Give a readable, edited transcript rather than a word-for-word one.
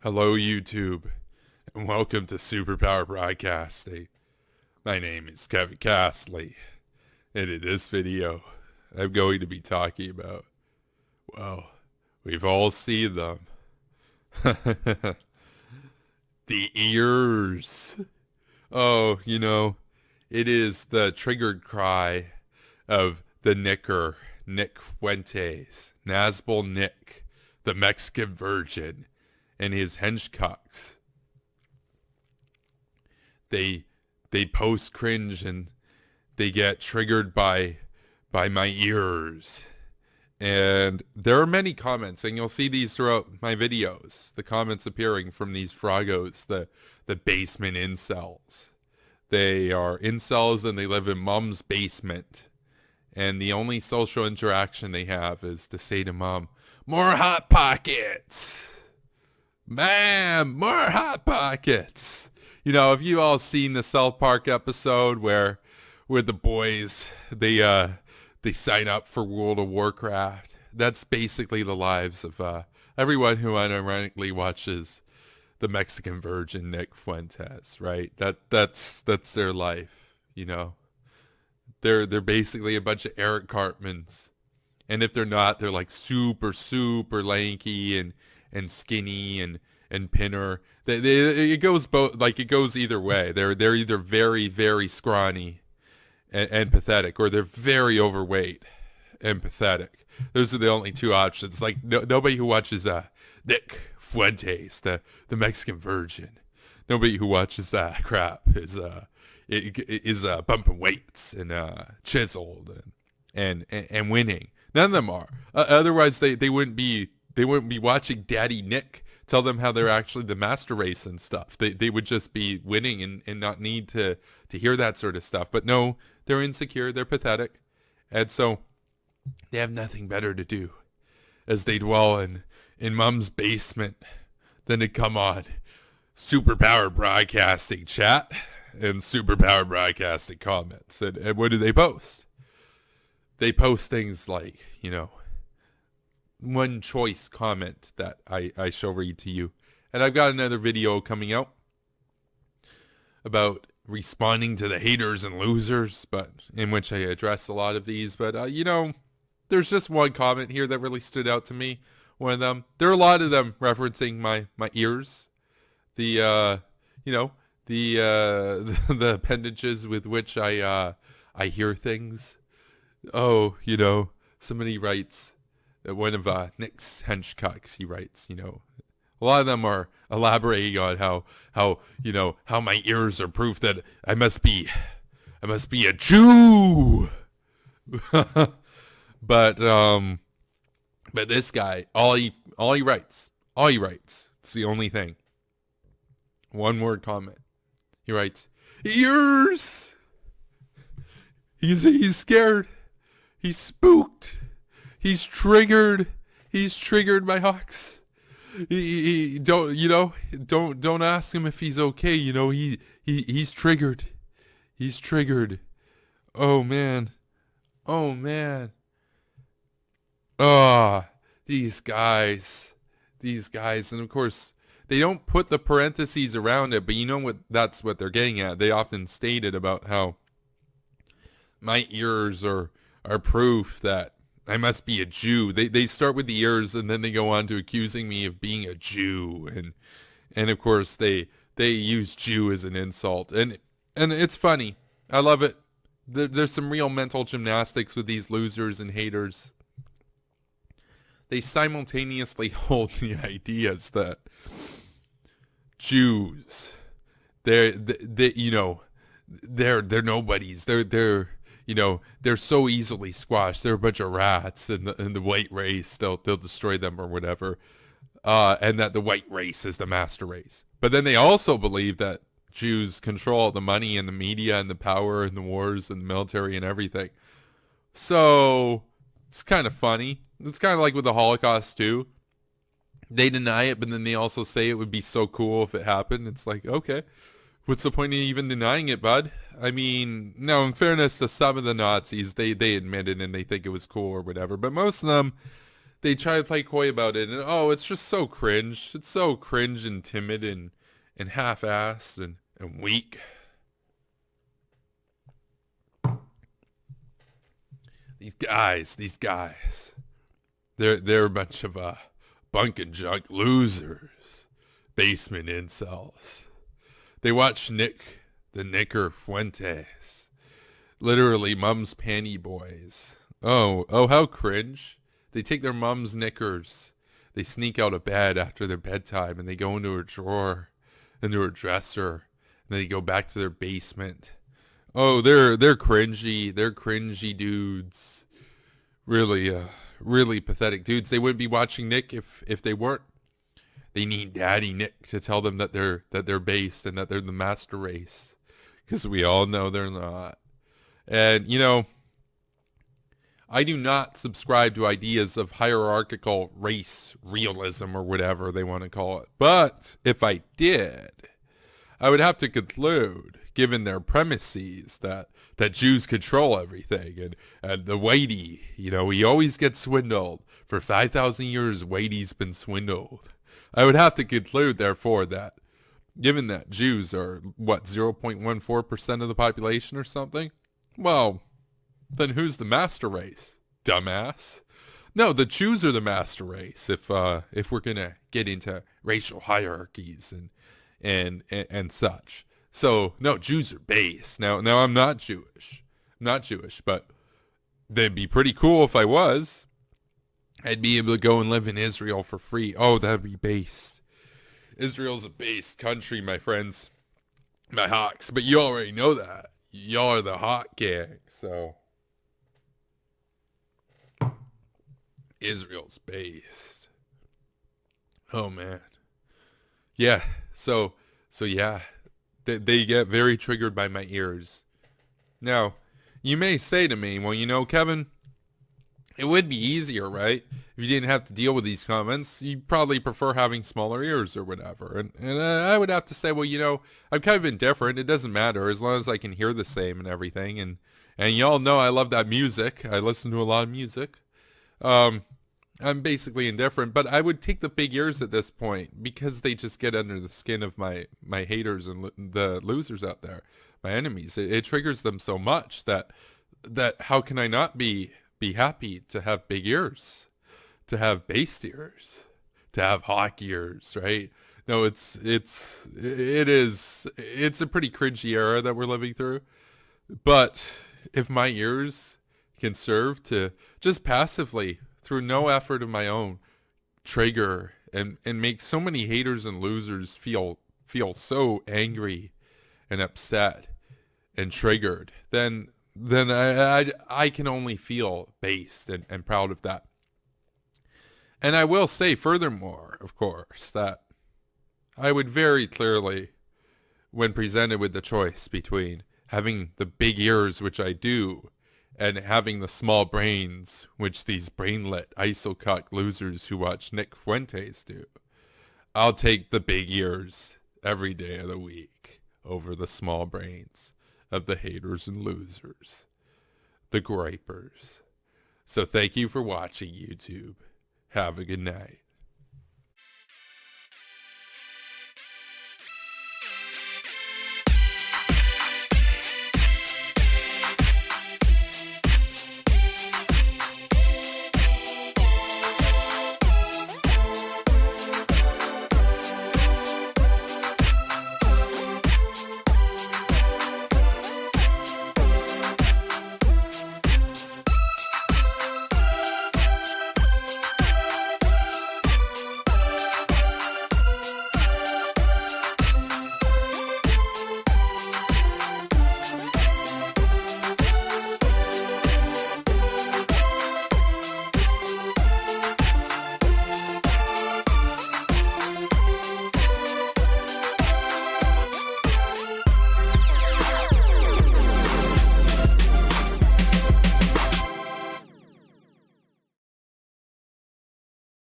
Hello, YouTube, and welcome to Superpower Broadcasting. My name is Kevin Castley, and in this video, I'm going to be talking about, well, we've all seen them. The ears. Oh, it is the triggered cry of the Nicker, Nick Fuentes, Nazbol Nick, the Mexican Virgin, and his henchcocks. They post cringe and they get triggered by my ears. And there are many comments, and you'll see these throughout my videos. The comments appearing from these frogos, the basement incels. They are incels and they live in mom's basement. And the only social interaction they have is to say to mom, "More Hot Pockets! Man, more Hot Pockets!" Have you all seen the South Park episode where the boys, they sign up for World of Warcraft? That's basically the lives of everyone who unironically watches the Mexican Virgin Nick Fuentes, right? That's their life, They're basically a bunch of Eric Cartmans. And if they're not, they're like super, super lanky and skinny and pinner. It goes both, like it goes either way. They're either very, very scrawny and pathetic, or they're very overweight and pathetic. Those are the only two options. Like nobody who watches Nick Fuentes, the Mexican Virgin, nobody who watches that crap is bumping weights and chiseled and winning. None of them are. Otherwise, they wouldn't be watching Daddy Nick tell them how they're actually the master race and stuff. They would just be winning and not need to hear that sort of stuff. But no, they're insecure, they're pathetic, and so they have nothing better to do as they dwell in mom's basement than to come on Superpower Broadcasting chat and Superpower Broadcasting comments. And what do they post? They post things like, one choice comment that I shall read to you. And I've got another video coming out about responding to the haters and losers, but in which I address a lot of these. But, there's just one comment here that really stood out to me. One of them. There are a lot of them referencing my ears. The, the appendages with which I hear things. Oh, somebody writes, one of Nick's henchcocks, he writes, a lot of them are elaborating on how my ears are proof that I must be a Jew. But this guy, all he writes, it's the only thing. One word comment. He writes, ears. He's scared. He's spooked. He's triggered. He's triggered by Hawks. He don't ask him if he's okay. He's triggered. He's triggered. Oh man. These guys, and of course they don't put the parentheses around it, but that's what they're getting at. They often stated about how my ears are proof that I must be a Jew. They start with the ears and then they go on to accusing me of being a Jew, and of course they use Jew as an insult, and it's funny. I love it. There's some real mental gymnastics with these losers and haters. They simultaneously hold the ideas that Jews, they're nobodies. They're so easily squashed. They're a bunch of rats, and the white race, they'll destroy them or whatever. And that the white race is the master race. But then they also believe that Jews control the money and the media and the power and the wars and the military and everything. So it's kind of funny. It's kind of like with the Holocaust too. They deny it, but then they also say it would be so cool if it happened. It's like, okay, what's the point of even denying it, bud? I mean, no, in fairness to some of the Nazis, they admit it and they think it was cool or whatever. But most of them, they try to play coy about it, and oh, it's just so cringe. It's so cringe and timid and half-assed and weak. These guys, they're a bunch of bunk and junk losers, basement incels. They watch Nick the Knicker Fuentes, literally mom's panty boys. Oh, how cringe. They take their mom's knickers. They sneak out of bed after their bedtime and they go into her drawer, into her dresser, and they go back to their basement. Oh, they're cringy. They're cringy dudes. Really pathetic dudes. They wouldn't be watching Nick if they weren't. They need Daddy Nick to tell them that they're based and that they're the master race, because we all know they're not. And you know, I do not subscribe to ideas of hierarchical race realism or whatever they want to call it. But if I did, I would have to conclude, given their premises, that Jews control everything, and the Whitey, you know, he always gets swindled. For 5,000 years, Whitey's been swindled. I would have to conclude, therefore, that given that Jews are, 0.14% of the population or something? Well, then who's the master race, dumbass? No, the Jews are the master race if we're gonna get into racial hierarchies and such. So no, Jews are base. Now I'm not Jewish. But that'd be pretty cool if I was. I'd be able to go and live in Israel for free. Oh, that'd be based. Israel's a based country, my friends. My hawks. But you already know that. Y'all are the hawk gang, so Israel's based. Oh man. Yeah. So yeah. They get very triggered by my ears. Now, you may say to me, well, you know, Kevin, it would be easier, right? If you didn't have to deal with these comments, you'd probably prefer having smaller ears or whatever. And I would have to say, well, you know, I'm kind of indifferent. It doesn't matter as long as I can hear the same and everything. And y'all know I love that music. I listen to a lot of music. I'm basically indifferent, but I would take the big ears at this point because they just get under the skin of my haters and the losers out there, my enemies. It triggers them so much that how can I not be happy to have big ears, to have based ears, to have hawk ears, right? No, it's a pretty cringy era that we're living through. But if my ears can serve to just passively, through no effort of my own, trigger and make so many haters and losers feel so angry and upset and triggered, then I can only feel based and proud of that. And I will say furthermore, of course, that I would very clearly, when presented with the choice between having the big ears, which I do, and having the small brains, which these brainlet isocock losers who watch Nick Fuentes do, I'll take the big ears every day of the week over the small brains of the haters and losers, the gripers. So thank you for watching, YouTube. Have a good night.